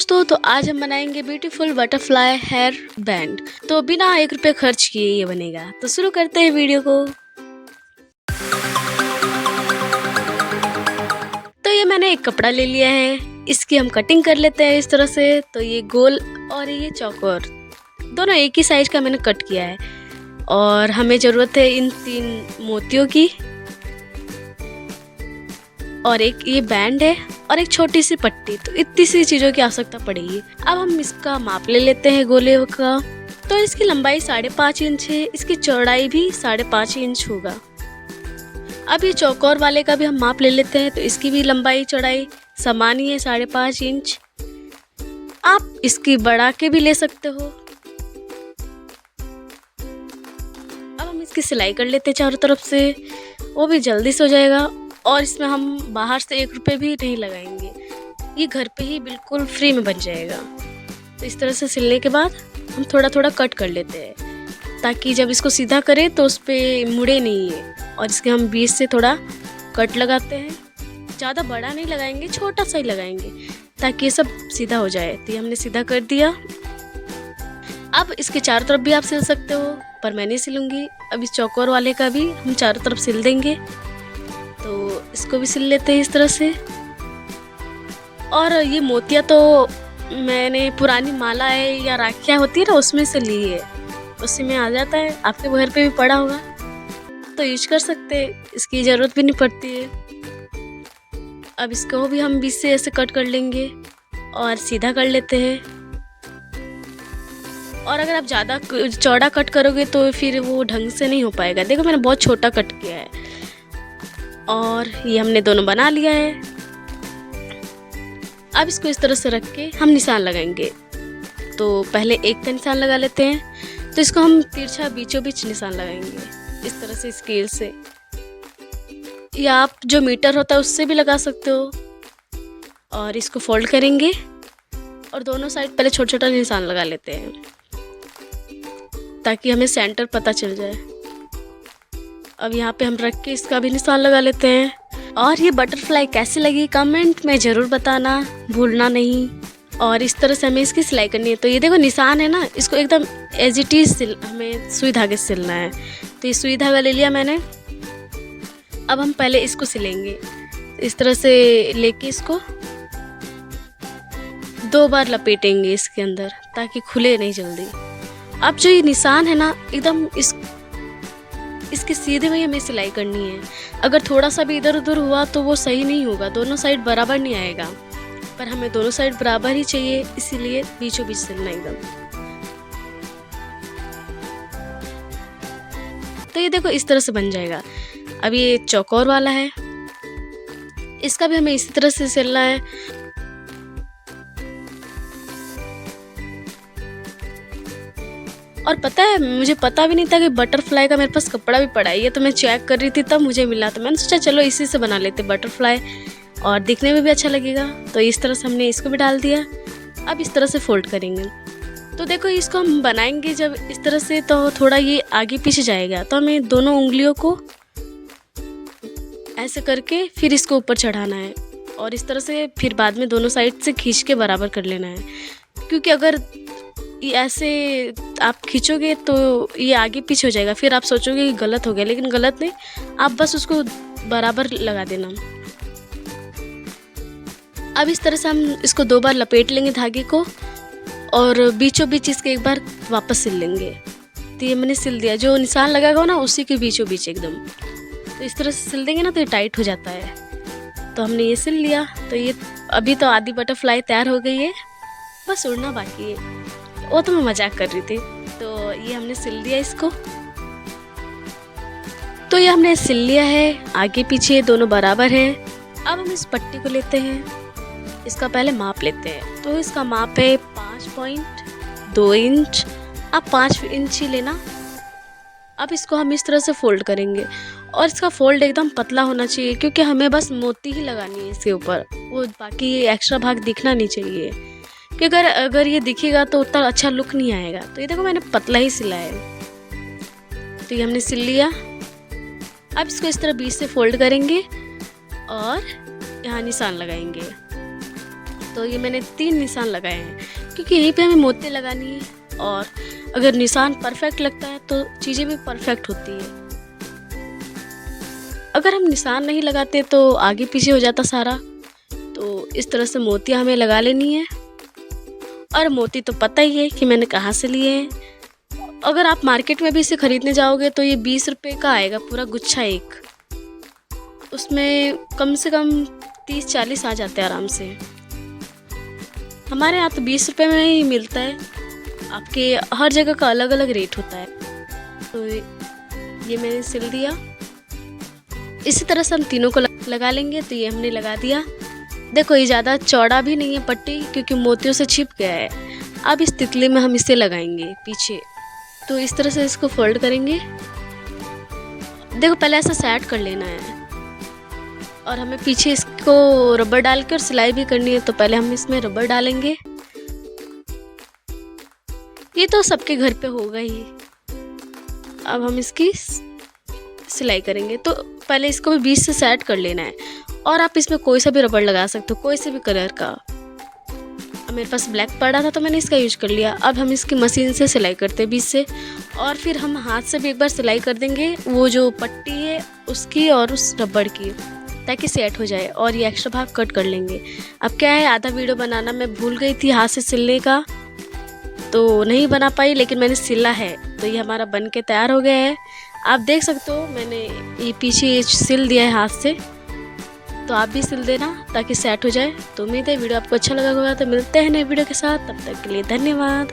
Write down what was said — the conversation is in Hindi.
दोस्तों, तो आज हम बनाएंगे ब्यूटीफुल बटरफ्लाई हेयर बैंड। तो बिना 1 रुपये खर्च किए ये बनेगा। तो शुरू करते हैं वीडियो को। तो ये मैंने एक कपड़ा ले लिया है, इसकी हम कटिंग कर लेते हैं इस तरह से। तो ये गोल और ये चौकोर दोनों एक ही साइज का मैंने कट किया है। और हमें ज़रूरत है इन 3 मोतियों की, और एक ये बैंड है और एक छोटी सी पट्टी। तो इतनी सी चीज़ों की आवश्यकता पड़ेगी। अब हम इसका माप ले लेते हैं गोले का। तो इसकी लंबाई 5.5 इंच है, इसकी चौड़ाई भी 5.5 इंच होगा। अब ये चौकोर वाले का भी हम माप ले लेते हैं। तो इसकी भी लंबाई चौड़ाई समान ही है, 5.5 इंच। आप इसकी बढ़ा के भी ले सकते हो। अब हम इसकी सिलाई कर लेते हैं चारों तरफ से, वो भी जल्दी से हो जाएगा। और इसमें हम बाहर से 1 रुपये भी नहीं लगाएंगे, ये घर पे ही बिल्कुल फ्री में बन जाएगा। तो इस तरह से सिलने के बाद हम थोड़ा थोड़ा कट कर लेते हैं, ताकि जब इसको सीधा करें तो उस पर मुड़े नहीं है। और इसके हम बीच से थोड़ा कट लगाते हैं, ज़्यादा बड़ा नहीं लगाएंगे, छोटा सा ही लगाएंगे ताकि ये सब सीधा हो जाए। तो ये हमने सीधा कर दिया। अब इसके चारों तरफ भी आप सिल सकते हो, पर मैं नहीं सिलूँगी। अब इस चौकोर वाले का भी हम चारों तरफ सिल देंगे। तो इसको भी सिल लेते हैं इस तरह से। और ये मोतियाँ तो मैंने पुरानी माला है या राखियाँ होती है ना, उसमें से ली है, उसी में आ जाता है। आपके घर पे भी पड़ा होगा तो यूज कर सकते हैं, इसकी ज़रूरत भी नहीं पड़ती है। अब इसको भी हम बीच से ऐसे कट कर लेंगे और सीधा कर लेते हैं। और अगर आप ज़्यादा चौड़ा कट करोगे तो फिर वो ढंग से नहीं हो पाएगा। देखो मैंने बहुत छोटा कट किया है। और ये हमने दोनों बना लिया है। अब इसको इस तरह से रख के हम निशान लगाएंगे। तो पहले एक का निशान लगा लेते हैं। तो इसको हम तिरछा बीचों बीच निशान लगाएंगे इस तरह से स्केल से, या आप जो मीटर होता है उससे भी लगा सकते हो। और इसको फोल्ड करेंगे और दोनों साइड पहले छोटा छोटा निशान लगा लेते हैं, ताकि हमें सेंटर पता चल जाए। अब यहाँ पे हम रख के इसका भी निशान लगा लेते हैं। और ये बटरफ्लाई कैसी लगी कमेंट में ज़रूर बताना भूलना नहीं। और इस तरह से हमें इसकी सिलाई करनी है। तो ये देखो निशान है ना, इसको एकदम एज इट इज़ हमें सुई धागे से सिलना है। तो ये सुई धागा ले लिया मैंने। अब हम पहले इसको सिलेंगे इस तरह से लेके इसको 2 बार लपेटेंगे इसके अंदर, ताकि खुले नहीं जल्दी। अब जो ये निशान है ना, एकदम इसके सीधे में हमें सिलाई करनी है। अगर थोड़ा सा भी इधर उधर हुआ तो वो सही नहीं होगा, दोनों साइड बराबर नहीं आएगा। पर हमें दोनों साइड बराबर ही चाहिए, इसीलिए बीचों बीच सिलना एकदम। तो ये देखो इस तरह से बन जाएगा। अब ये चौकोर वाला है, इसका भी हमें इसी तरह से सिलना है। और पता है, मुझे पता भी नहीं था कि बटरफ्लाई का मेरे पास कपड़ा भी पड़ा है। ये तो मैं चेक कर रही थी तब मुझे मिला, तो मैंने सोचा चलो इसी से बना लेते बटरफ्लाई, और दिखने में भी अच्छा लगेगा। तो इस तरह से हमने इसको भी डाल दिया। अब इस तरह से फोल्ड करेंगे। तो देखो इसको हम बनाएंगे जब इस तरह से, तो थोड़ा ये आगे पीछे जाएगा। तो हमें दोनों उंगलियों को ऐसे करके फिर इसको ऊपर चढ़ाना है, और इस तरह से फिर बाद में दोनों साइड से खींच के बराबर कर लेना है। क्योंकि अगर ये ऐसे आप खींचोगे तो ये आगे पीछे हो जाएगा, फिर आप सोचोगे कि गलत हो गया, लेकिन गलत नहीं। आप बस उसको बराबर लगा देना। अब इस तरह से हम इसको 2 बार लपेट लेंगे धागे को, और बीचों बीच इसके एक बार वापस सिल लेंगे। तो ये मैंने सिल दिया, जो निशान लगाएगा ना उसी के बीचों बीच एकदम। तो इस तरह से सिल देंगे ना तो ये टाइट हो जाता है। तो हमने ये सिल लिया। तो ये अभी तो आधी बटरफ्लाई तैयार हो गई है, बस उड़ना बाकी है। वो तो मैं मजाक कर रही थी। तो ये हमने सिल दिया इसको। तो ये हमने सिल लिया है, आगे पीछे दोनों बराबर है। अब हम इस पट्टी को लेते हैं, इसका पहले माप लेते हैं। तो इसका माप है 5.2 इंच। आप 5 इंच ही लेना। अब इसको हम इस तरह से फोल्ड करेंगे, और इसका फोल्ड एकदम पतला होना चाहिए, क्योंकि हमें बस मोती ही लगानी है इसके ऊपर। वो बाकी एक्स्ट्रा भाग दिखना नहीं चाहिए, कि अगर ये दिखेगा तो उतना अच्छा लुक नहीं आएगा। तो ये देखो मैंने पतला ही सिला है। तो ये हमने सिल लिया। अब इसको इस तरह बीच से फोल्ड करेंगे और यहाँ निशान लगाएंगे। तो ये मैंने 3 निशान लगाए हैं, क्योंकि यहीं पे हमें मोती लगानी है, और अगर निशान परफेक्ट लगता है तो चीज़ें भी परफेक्ट होती है। अगर हम निशान नहीं लगाते तो आगे पीछे हो जाता सारा। तो इस तरह से मोतियाँ हमें लगा लेनी है। और मोती तो पता ही है कि मैंने कहाँ से लिए हैं। अगर आप मार्केट में भी इसे ख़रीदने जाओगे तो ये 20 रुपये का आएगा पूरा गुच्छा एक। उसमें कम से कम 30-40 आ जाते हैं आराम से। हमारे यहाँ तो 20 रुपये में ही मिलता है। आपके हर जगह का अलग अलग रेट होता है। तो ये मैंने सिल दिया। इसी तरह से हम तीनों को लगा लेंगे। तो ये हमने लगा दिया। देखो ये ज़्यादा चौड़ा भी नहीं है पट्टी, क्योंकि मोतियों से छिप गया है। अब इस तितली में हम इसे लगाएंगे पीछे। तो इस तरह से इसको फोल्ड करेंगे। देखो पहले ऐसा सेट कर लेना है, और हमें पीछे इसको रबर डाल कर सिलाई भी करनी है। तो पहले हम इसमें रबर डालेंगे। ये तो सबके घर पे होगा ही। अब हम इसकी सिलाई करेंगे। तो पहले इसको भी बीच से सेट कर लेना है, और आप इसमें कोई सा भी रबड़ लगा सकते हो, कोई से भी कलर का। अब मेरे पास ब्लैक पड़ा था तो मैंने इसका यूज कर लिया। अब हम इसकी मशीन से सिलाई करते हैं बीच से, और फिर हम हाथ से भी एक बार सिलाई कर देंगे, वो जो पट्टी है उसकी और उस रबड़ की, ताकि सेट हो जाए। और ये एक्स्ट्रा भाग कट कर लेंगे। अब क्या है, आधा वीडियो बनाना मैं भूल गई थी हाथ से सिलने का, तो नहीं बना पाई, लेकिन मैंने सिला है। तो ये हमारा बन के तैयार हो गया है। आप देख सकते हो मैंने ये पीछे सिल दिया है हाथ से। तो आप भी सिल देना ताकि सेट हो जाए। तो उम्मीद है वीडियो आपको अच्छा लगा होगा। तो मिलते हैं नए वीडियो के साथ, तब तक के लिए धन्यवाद।